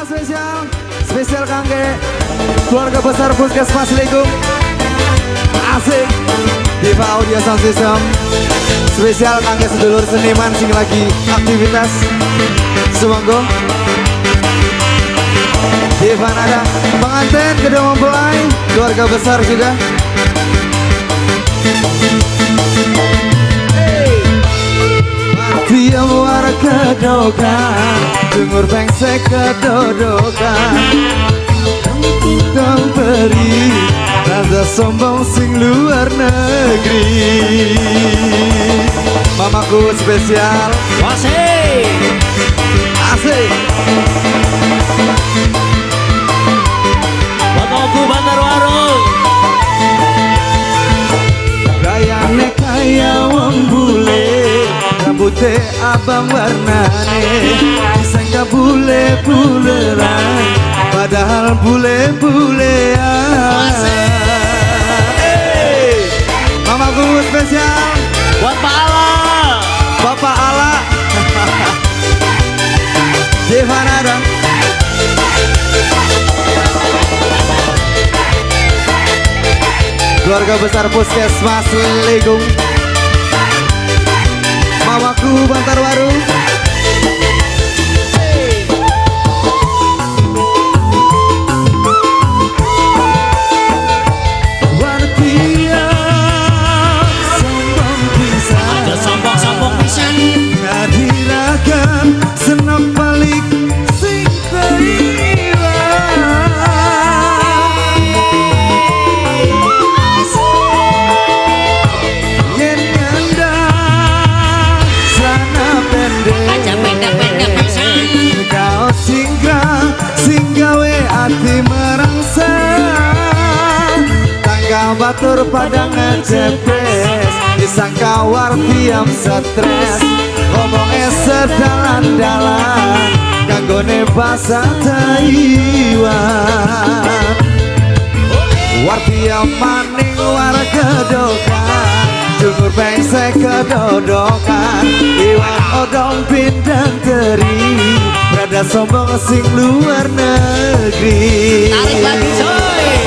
Spesial kangge keluarga besar Puskesmas Legong. Asik Diva Audio Sound System. Spesial kangge sedulur seniman sing lagi aktivitas. Sumanggo Diva ada pengantin kedua mempelai, keluarga besar juga. Dia muara kedokan, dengur pengsek kedodokan. Tang beri rasa sombong sing luar negeri. Mamaku spesial. Asik. Asik. Bapakku Bantar Warung. Gayane kaya wong bule, rambutnya abang warnane, disangka bule-bulean, padahal bule-bulean. Hey, mamaku spesial Buat Pak Ala. Bapak Ala. Devanada. Keluarga besar Puskesmas Legong. Mamaku Bantar Warung. Wartia sombong bisa. Ada sombong-sombong pisan. Nadirakan senap balik sing batur pada ngecepres, disangka wartiam stres, ngomongnya sedalan-dalan, kanggone bahasa Taiwan. Wartiam maning war kedokan, jungur pengsek kedodokan, iwan odong pindang teri, berada sombong sing luar negeri. Tarik lagi coy.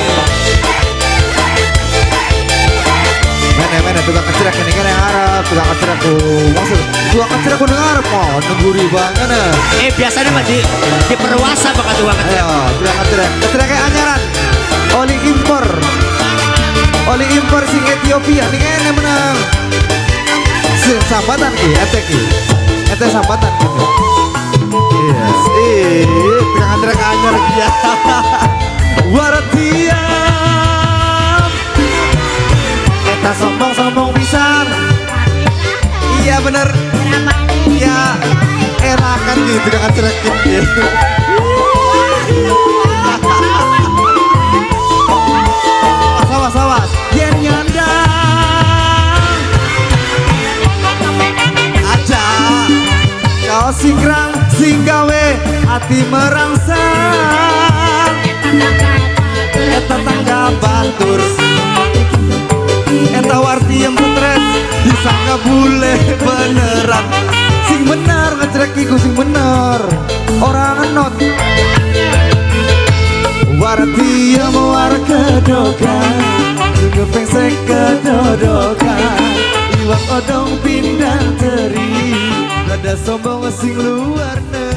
Mana tukang kecerak ini kan yang Arab, tukang kecerak maksud tukang kecerak yang Arab mau nengguri banget nah. Biasanya mah di perwasa bakal tukang kecerak. Ayo, tukang kecerak kayak anyaran. Oli impor sing Ethiopia nih kayaknya menang. Sing sambatan ki, ete sambatan gitu. Yes, tukang kecerak anyar ya. Waratia. Eta sombong-sombong pisan. Iya bener. Ya erakan gitu kan cerekin gitu. Awas yen nyandang aja kau singkrang sing gawe hati merangsang. Eta tangga batur eta warti yang stres, disangka bule beneran. Sing bener ngecerekiku sing bener, orang enot. Warti yang war kedokan, juga pengsek kedodokan, iwak odong pindang teri, rada sombong sing luar negeri.